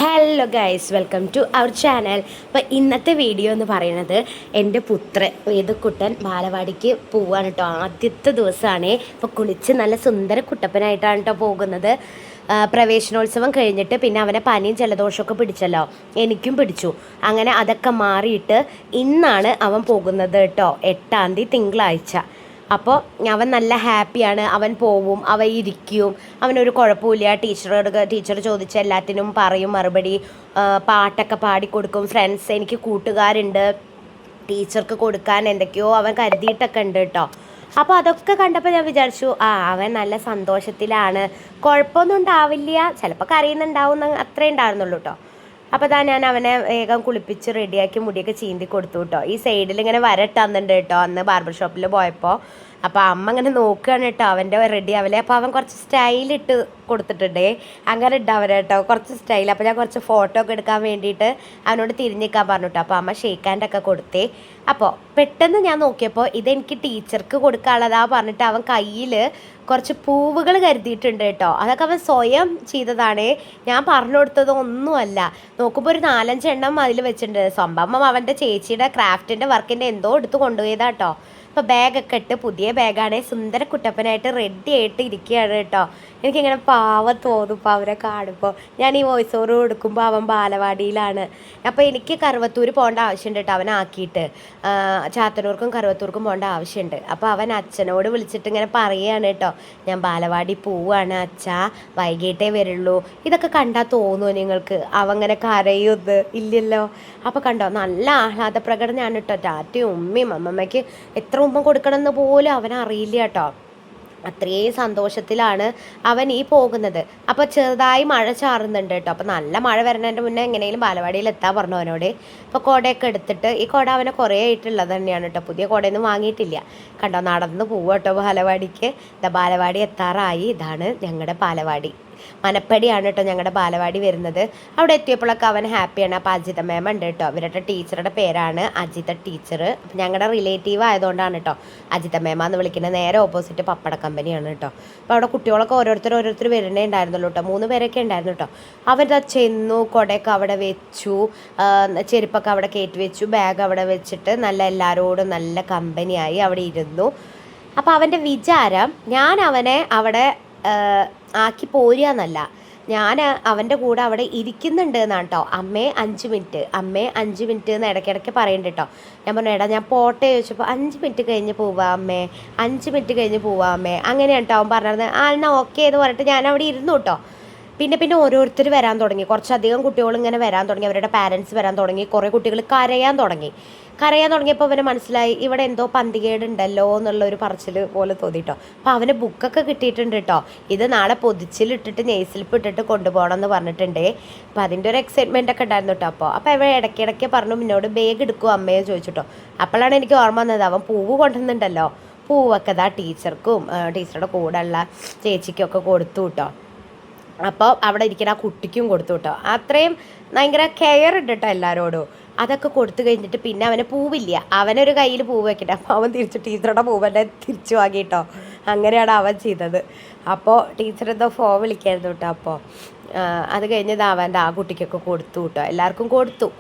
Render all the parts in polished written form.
Hello guys, welcome to our channel. അപ്പോൾ ഇന്നത്തെ video എന്ന് പറയുന്നത് എൻ്റെ പുത്രൻ വേദക്കുട്ടൻ ബാലവാടിക്ക് പോവാണ് കേട്ടോ. ആദ്യത്തെ ദിവസമാണ്. ഇപ്പോൾ കുളിച്ച് നല്ല സുന്ദര കുട്ടപ്പനായിട്ടാണ് കേട്ടോ പോകുന്നത്. പ്രവേശനോത്സവം കഴിഞ്ഞിട്ട് പിന്നെ അവനെ പനിയും ജലദോഷമൊക്കെ പിടിച്ചല്ലോ, എനിക്കും പിടിച്ചു. അങ്ങനെ അതൊക്കെ മാറിയിട്ട് ഇന്നാണ് അവൻ പോകുന്നത് കേട്ടോ. 8-ാം തീയതി തിങ്കളാഴ്ച. അപ്പോൾ അവൻ നല്ല ഹാപ്പിയാണ്. അവൻ പോവും, അവൻ ഇരിക്കും, അവനൊരു കുഴപ്പമില്ല. ടീച്ചർ ചോദിച്ച എല്ലാത്തിനും പറയും മറുപടി. പാട്ടൊക്കെ പാടിക്കൊടുക്കും. ഫ്രണ്ട്സ്, എനിക്ക് കൂട്ടുകാരുണ്ട്, ടീച്ചർക്ക് കൊടുക്കാൻ എന്തൊക്കെയോ അവൻ കരുതിയിട്ടൊക്കെ ഉണ്ട് കേട്ടോ. അപ്പോൾ അതൊക്കെ കണ്ടപ്പോൾ ഞാൻ വിചാരിച്ചു, അവൻ നല്ല സന്തോഷത്തിലാണ്, കുഴപ്പമൊന്നും ഉണ്ടാവില്ല, ചിലപ്പോൾ കരയുന്നുണ്ടാവും, അത്രേ ഉണ്ടായിരുന്നുള്ളൂ കേട്ടോ. അപ്പോൾ ഞാൻ അവനെ വേഗം കുളിപ്പിച്ച് റെഡിയാക്കി മുടിയൊക്കെ ചീന്തി കൊടുത്തു കേട്ടോ. ഈ സൈഡിൽ ഇങ്ങനെ വരട്ടുന്നുണ്ട് കേട്ടോ. അന്ന് ബാർബർ ഷോപ്പിൽ പോയപ്പോൾ അപ്പോൾ അമ്മ ഇങ്ങനെ നോക്കുകയാണ് കേട്ടോ അവൻ്റെ റെഡി ആവില്ലേ. അപ്പോൾ അവൻ കുറച്ച് സ്റ്റൈലിട്ട് കൊടുത്തിട്ടുണ്ടേ, അങ്ങനെ ഇട്ടവരെ കേട്ടോ, കുറച്ച് സ്റ്റൈൽ. അപ്പോൾ ഞാൻ കുറച്ച് ഫോട്ടോ ഒക്കെ എടുക്കാൻ വേണ്ടിയിട്ട് അവനോട് തിരിഞ്ഞിക്കാൻ പറഞ്ഞു കേട്ടോ. അപ്പോൾ അമ്മ ഷേക്ക് ഹാൻഡൊക്കെ കൊടുത്തേ. അപ്പോൾ പെട്ടെന്ന് ഞാൻ നോക്കിയപ്പോൾ ഇതെനിക്ക് ടീച്ചർക്ക് കൊടുക്കാനുള്ളതാ പറഞ്ഞിട്ട് അവൻ കയ്യിൽ കുറച്ച് പൂവുകൾ കരുതിയിട്ടുണ്ട് കേട്ടോ. അതൊക്കെ അവൻ സ്വയം ചെയ്തതാണ്, ഞാൻ പറഞ്ഞു കൊടുത്തത് ഒന്നുമല്ല. നോക്കുമ്പോൾ ഒരു 4-5 എണ്ണം അതിൽ വെച്ചിട്ടുണ്ട്. സംഭവം അവൻ്റെ ചേച്ചിയുടെ ക്രാഫ്റ്റിൻ്റെ വർക്കിൻ്റെ എന്തോ എടുത്ത് കൊണ്ടുപോയതാട്ടോ. അപ്പോൾ ബാഗൊക്കെ ഇട്ട്, പുതിയ ബാഗാണ്, സുന്ദര കുട്ടപ്പനായിട്ട് റെഡി ആയിട്ട് ഇരിക്കുകയാണ് കേട്ടോ. എനിക്കിങ്ങനെ പാവം തോന്നും ഇപ്പോൾ അവരെ കാണുമ്പോൾ. ഞാൻ ഈ വോയിസ് ഓവർ കൊടുക്കുമ്പോൾ അവൻ ബാലവാടിയിലാണ്. അപ്പോൾ എനിക്ക് കറുവത്തൂർ പോകേണ്ട ആവശ്യമുണ്ട് കേട്ടോ. അവനാക്കിയിട്ട് ചാത്തന്നൂർക്കും കറുവത്തൂർക്കും പോകേണ്ട ആവശ്യമുണ്ട്. അപ്പോൾ അവൻ അച്ഛനോട് വിളിച്ചിട്ട് ഇങ്ങനെ പറയുകയാണ് കേട്ടോ, ഞാൻ ബാലവാടി പോവാണ് അച്ഛാ, വൈകിട്ടേ വരുള്ളൂ. ഇതൊക്കെ കണ്ടാൽ തോന്നുമോ നിങ്ങൾക്ക് അവങ്ങനെ കരയുന്നത്? ഇല്ലല്ലോ. അപ്പോൾ കണ്ടോ, നല്ല ആഹ്ലാദ പ്രകടനമാണ് കേട്ടോ. ടാറ്റയും ഉമ്മയും അമ്മമ്മയ്ക്ക് എത്ര ഉമ്മ കൊടുക്കണമെന്ന് പോലും അവനറിയില്ല കേട്ടോ. അത്രയും സന്തോഷത്തിലാണ് അവൻ ഈ പോകുന്നത്. അപ്പോൾ ചെറുതായി മഴ ചാറുന്നുണ്ട് കേട്ടോ. അപ്പോൾ നല്ല മഴ വരുന്നതിൻ്റെ മുന്നേ എങ്ങനെയും ബാലവാടിയിൽ എത്താൻ പറഞ്ഞു അവനോട്. അപ്പോൾ കുടയൊക്കെ എടുത്തിട്ട്, ഈ കുട അവനെ കുറേ ആയിട്ടുള്ളത് തന്നെയാണ് കേട്ടോ, പുതിയ കുടയൊന്നും വാങ്ങിയിട്ടില്ല. കണ്ടോ, നടന്ന് പോവുക കേട്ടോ ബാലവാടിക്ക്. ബാലവാടി എത്താറായി. ഇതാണ് ഞങ്ങളുടെ ബാലവാടി. മനപ്പടിയാണ് കേട്ടോ ഞങ്ങളുടെ ബാലവാടി വരുന്നത്. അവിടെ എത്തിയപ്പോഴൊക്കെ അവൻ ഹാപ്പിയാണ്. അപ്പോൾ അജിത മാം ഉണ്ട് കേട്ടോ. ഇവരുടെ ടീച്ചറുടെ പേരാണ് അജിത ടീച്ചർ. അപ്പം ഞങ്ങളുടെ റിലേറ്റീവ് ആയതുകൊണ്ടാണ് കേട്ടോ അജിത മേമാന്ന് വിളിക്കുന്നത്. നേരെ ഓപ്പോസിറ്റ് പപ്പട കമ്പനിയാണ് കേട്ടോ. അപ്പോൾ അവിടെ കുട്ടികളൊക്കെ ഓരോരുത്തർ വരുന്നേ ഉണ്ടായിരുന്നുള്ളൂ കേട്ടോ. 3 പേരൊക്കെ ഉണ്ടായിരുന്നു കേട്ടോ. അവരുടെ ചെന്നു, കുടയൊക്കെ അവിടെ വെച്ചു, ചെരുപ്പൊക്കെ അവിടെ കയറ്റി വെച്ചു, ബാഗ് അവിടെ വെച്ചിട്ട് നല്ല എല്ലാവരോടും നല്ല കമ്പനിയായി അവിടെ ഇരുന്നു. അപ്പോൾ അവൻ്റെ വിചാരം ഞാൻ അവനെ അവിടെ ആക്കി പോരുക എന്നല്ല, ഞാൻ അവൻ്റെ കൂടെ അവിടെ ഇരിക്കുന്നുണ്ട് എന്നാണ് കേട്ടോ. അമ്മേ 5 മിനിറ്റ്, അമ്മേ 5 മിനിറ്റ് എന്ന് ഇടയ്ക്കിടയ്ക്ക് പറയുന്നുണ്ട് കേട്ടോ. ഞാൻ പറഞ്ഞു, എടാ ഞാൻ പോട്ടെ ചോദിച്ചപ്പോൾ 5 മിനിറ്റ് കഴിഞ്ഞ് പോവാം അമ്മേ, 5 മിനിറ്റ് കഴിഞ്ഞ് പോവാം അമ്മേ, അങ്ങനെയാണ് കേട്ടോ അവൻ പറഞ്ഞത്. എന്നാൽ ഓക്കെ എന്ന് പറഞ്ഞിട്ട് ഞാൻ അവിടെ ഇരുന്നു കേട്ടോ. പിന്നെ ഓരോരുത്തർ വരാൻ തുടങ്ങി. കുറച്ചധികം കുട്ടികൾ ഇങ്ങനെ വരാൻ തുടങ്ങി, അവരുടെ പാരൻസ് വരാൻ തുടങ്ങി. കുറേ കുട്ടികൾ കരയാൻ തുടങ്ങിയപ്പോൾ അവന് മനസ്സിലായി ഇവിടെ എന്തോ പന്തികേടുണ്ടല്ലോ എന്നുള്ളൊരു പറച്ചിൽ പോലെ തോന്നിട്ടോ. അപ്പോൾ അവന് ബുക്കൊക്കെ കിട്ടിയിട്ടുണ്ട് കേട്ടോ. ഇത് നാളെ പൊതിച്ചിലിട്ടിട്ട് നെയ്സിലിപ്പ് ഇട്ടിട്ട് കൊണ്ടുപോകണം എന്ന് പറഞ്ഞിട്ടുണ്ട്. അപ്പോൾ അതിൻ്റെ ഒരു എക്സൈറ്റ്മെൻ്റ് ഒക്കെ ഉണ്ടായിരുന്നു കേട്ടോ. അപ്പോൾ അവൻ ഇടയ്ക്കിടയ്ക്ക് പറഞ്ഞു എന്നോട് ബാഗ് എടുക്കുമോ അമ്മയെ ചോദിച്ചിട്ടോ. അപ്പോഴാണ് എനിക്ക് ഓർമ്മ വന്നത്, അവൻ പൂവ് കൊണ്ടുവന്നിട്ടുണ്ടല്ലോ. പൂവൊക്കെ ടീച്ചർക്കും ടീച്ചറുടെ കൂടെയുള്ള ചേച്ചിക്കും ഒക്കെ കൊടുത്തു കേട്ടോ. അപ്പോൾ അവിടെ ഇരിക്കുന്ന ആ കുട്ടിക്കും കൊടുത്തു കേട്ടോ. അത്രയും ഭയങ്കര കെയർ ഉണ്ട് കേട്ടോ എല്ലാവരോടും. അതൊക്കെ കൊടുത്തു കഴിഞ്ഞിട്ട് പിന്നെ അവന് പൂവില്ല, അവനൊരു കയ്യിൽ പൂവ് വെക്കട്ടെ. അപ്പോൾ അവൻ തിരിച്ച് ടീച്ചറുടെ പൂവെന്നെ തിരിച്ചു വാങ്ങിയിട്ടോ. അങ്ങനെയാണ് അവൻ ചെയ്തത്. അപ്പോൾ ടീച്ചർ എന്തോ ഫോൺ വിളിക്കായിരുന്നു കേട്ടോ. അപ്പോൾ അത് കഴിഞ്ഞത് അവൻ്റെ ആ കുട്ടിക്കൊക്കെ കൊടുത്തു കേട്ടോ. എല്ലാവർക്കും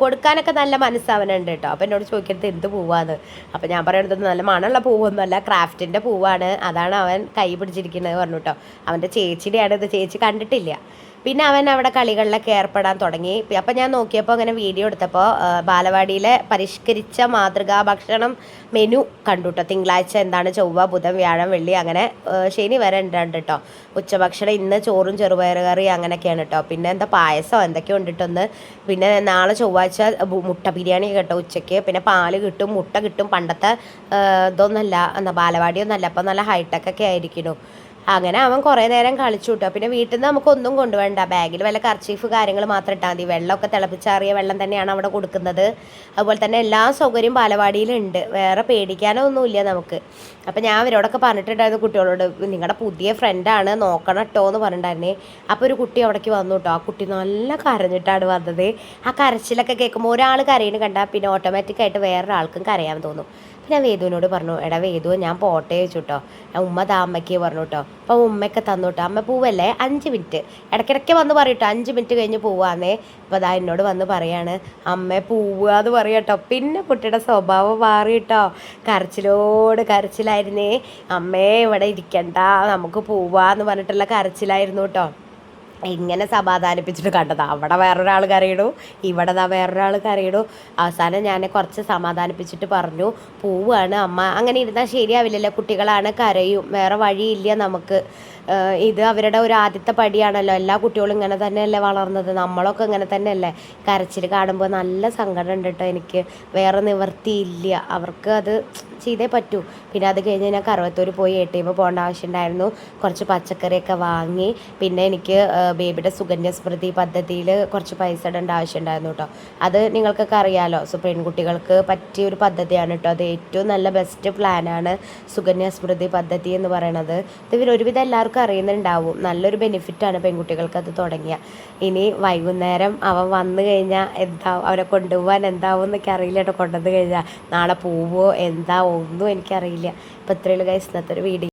കൊടുക്കാനൊക്കെ നല്ല മനസ്സവനുണ്ട് കേട്ടോ. അപ്പോൾ എന്നോട് ചോദിക്കരുത് എന്ത് പൂവാന്ന്. അപ്പോൾ ഞാൻ പറയുന്നത് നല്ല മണമുള്ള പൂവൊന്നുമല്ല, ക്രാഫ്റ്റിൻ്റെ പൂവാണ്, അതാണ് അവൻ കൈ പിടിച്ചിരിക്കുന്നത് പറഞ്ഞു കേട്ടോ. അവൻ്റെ ചേച്ചിയുടെയാണ് ഇത്, ചേച്ചി കണ്ടിട്ടില്ല. പിന്നെ അവൻ അവിടെ കളികളിലൊക്കെ ഏർപ്പെടാൻ തുടങ്ങി. അപ്പം ഞാൻ നോക്കിയപ്പോൾ അങ്ങനെ വീഡിയോ എടുത്തപ്പോൾ ബാലവാടിയിലെ പരിഷ്കരിച്ച മാതൃകാ ഭക്ഷണം മെനു കണ്ടു കേട്ടോ. തിങ്കളാഴ്ച എന്താണ്, ചൊവ്വ, ബുധൻ, വ്യാഴം, വെള്ളി, അങ്ങനെ ശനി വരെ ഉണ്ട് കേട്ടോ. ഉച്ചഭക്ഷണം ഇന്ന് ചോറും ചെറുപയർ കറി അങ്ങനെയൊക്കെയാണ് കേട്ടോ. പിന്നെ എന്താ പായസം എന്തൊക്കെയോ ഉണ്ടിട്ടൊന്ന്. പിന്നെ നാളെ ചൊവ്വാഴ്ച മുട്ട ബിരിയാണി കേട്ടോ ഉച്ചയ്ക്ക്. പിന്നെ പാല് കിട്ടും, മുട്ട കിട്ടും. പണ്ടത്തെ ഇതൊന്നുമല്ല, എന്താ ബാലവാടിയൊന്നുമല്ല, അപ്പോൾ നല്ല ഹൈടെക്കൊക്കെ ആയിരിക്കുന്നു. അങ്ങനെ അവൻ കുറേ നേരം കളിച്ചു കിട്ടുക. പിന്നെ വീട്ടിൽ നിന്ന് നമുക്കൊന്നും കൊണ്ടുവേണ്ട, ബാഗിൽ വല്ല കർച്ചീഫ് കാര്യങ്ങൾ മാത്രം ഇട്ടാൽ മതി. വെള്ളമൊക്കെ തിളപ്പിച്ചാറിയ വെള്ളം തന്നെയാണ് അവിടെ കൊടുക്കുന്നത്. അതുപോലെ തന്നെ എല്ലാ സൗകര്യവും ബാലവാടിയിലുണ്ട്, വേറെ പേടിക്കാനൊന്നുമില്ല നമുക്ക്. അപ്പോൾ ഞാൻ അവരോടൊക്കെ പറഞ്ഞിട്ടുണ്ടായിരുന്നു കുട്ടികളോട്, നിങ്ങളുടെ പുതിയ ഫ്രണ്ടാണ് നോക്കണം കേട്ടോ എന്ന് പറഞ്ഞിട്ടുണ്ടായിരുന്നേ. അപ്പോൾ ഒരു കുട്ടി അവിടേക്ക് വന്നു കേട്ടോ. ആ കുട്ടി നല്ല കരഞ്ഞിട്ടാണ് വന്നത്. ആ കരച്ചിലൊക്കെ കേൾക്കുമ്പോൾ ഒരാൾ കരയുന്നത് കണ്ടാൽ പിന്നെ ഓട്ടോമാറ്റിക്കായിട്ട് വേറൊരാൾക്കും കരയാൻ തോന്നും. ഞാൻ വേദുവിനോട് പറഞ്ഞു, എടാ വേദു ഞാൻ പോട്ടെ ചോദിച്ചു കേട്ടോ. ഉമ്മ താമ്മയ്ക്ക് പറഞ്ഞു കേട്ടോ. അപ്പോൾ ഉമ്മയൊക്കെ തന്നു കേട്ടോ. അമ്മ പോവല്ലേ 5 മിനിറ്റ് ഇടയ്ക്കിടയ്ക്ക് വന്ന് പറയട്ടോ 5 മിനിറ്റ് കഴിഞ്ഞ് പോവാന്നേ. അപ്പോൾ അതാ എന്നോട് വന്ന് പറയാണ് അമ്മ പോവുക എന്ന് പറയട്ടോ. പിന്നെ കുട്ടിയുടെ സ്വഭാവം മാറി കേട്ടോ. കരച്ചിലായിരുന്നേ. അമ്മേ ഇവിടെ ഇരിക്കണ്ട നമുക്ക് പോവാന്ന് പറഞ്ഞിട്ടുള്ള കരച്ചിലായിരുന്നു കേട്ടോ. ഇങ്ങനെ സമാധാനിപ്പിച്ചിട്ട് കണ്ടത് അവിടെ വേറൊരാൾ കരയിടൂ, ഇവിടെ വേറൊരാൾ കരയിടൂ. അവസാനം ഞാൻ കുറച്ച് സമാധാനിപ്പിച്ചിട്ട് പറഞ്ഞു പോവാണ് അമ്മ, അങ്ങനെ ഇരുന്നാൽ ശരിയാവില്ലല്ലോ, കുട്ടികളാണ് കരയും, വേറെ വഴിയില്ല നമുക്ക്. ഇത് അവരുടെ ഒരു ആദ്യത്തെ പടിയാണല്ലോ. എല്ലാ കുട്ടികളും ഇങ്ങനെ തന്നെയല്ലേ വളർന്നത്, നമ്മളൊക്കെ ഇങ്ങനെ തന്നെയല്ലേ. കരച്ചിൽ കാണുമ്പോൾ നല്ല സങ്കടം ഉണ്ട് കേട്ടോ എനിക്ക്. വേറെ നിവർത്തിയില്ല, അവർക്ക് അത് ചെയ്തേ പറ്റൂ. പിന്നെ അത് കഴിഞ്ഞ് ഞാൻ കറുവത്തൂർ പോയി ATM പോകേണ്ട ആവശ്യമുണ്ടായിരുന്നു. കുറച്ച് പച്ചക്കറിയൊക്കെ വാങ്ങി. പിന്നെ എനിക്ക് ബേബിയുടെ സുകന്യ സ്മൃതി പദ്ധതിയിൽ കുറച്ച് പൈസ ഇടേണ്ട ആവശ്യമുണ്ടായിരുന്നു കേട്ടോ. അത് നിങ്ങൾക്കൊക്കെ അറിയാമല്ലോ, പെൺകുട്ടികൾക്ക് പറ്റിയൊരു പദ്ധതിയാണ് കേട്ടോ. അത് ഏറ്റവും നല്ല ബെസ്റ്റ് പ്ലാനാണ് സുകന്യ സ്മൃതി പദ്ധതി എന്ന് പറയുന്നത്. ഇത് ഒരുവിധം എല്ലാവർക്കും അറിയുന്നുണ്ടാവും. നല്ലൊരു ബെനിഫിറ്റാണ് പെൺകുട്ടികൾക്ക് അത് തുടങ്ങിയ. ഇനി വൈകുന്നേരം അവൻ വന്നു കഴിഞ്ഞാൽ എന്താവും, അവരെ കൊണ്ടുപോകാൻ എന്താവും എന്നൊക്കെ അറിയില്ല കേട്ടോ. കൊണ്ടുവന്ന് കഴിഞ്ഞാൽ നാളെ പോവോ എന്താ ഒന്നും എനിക്കറിയില്ല. അപ്പോൾ ഇത്രയുള്ള ഗൈസ് ഇന്നത്തെ ഒരു വീഡിയോ.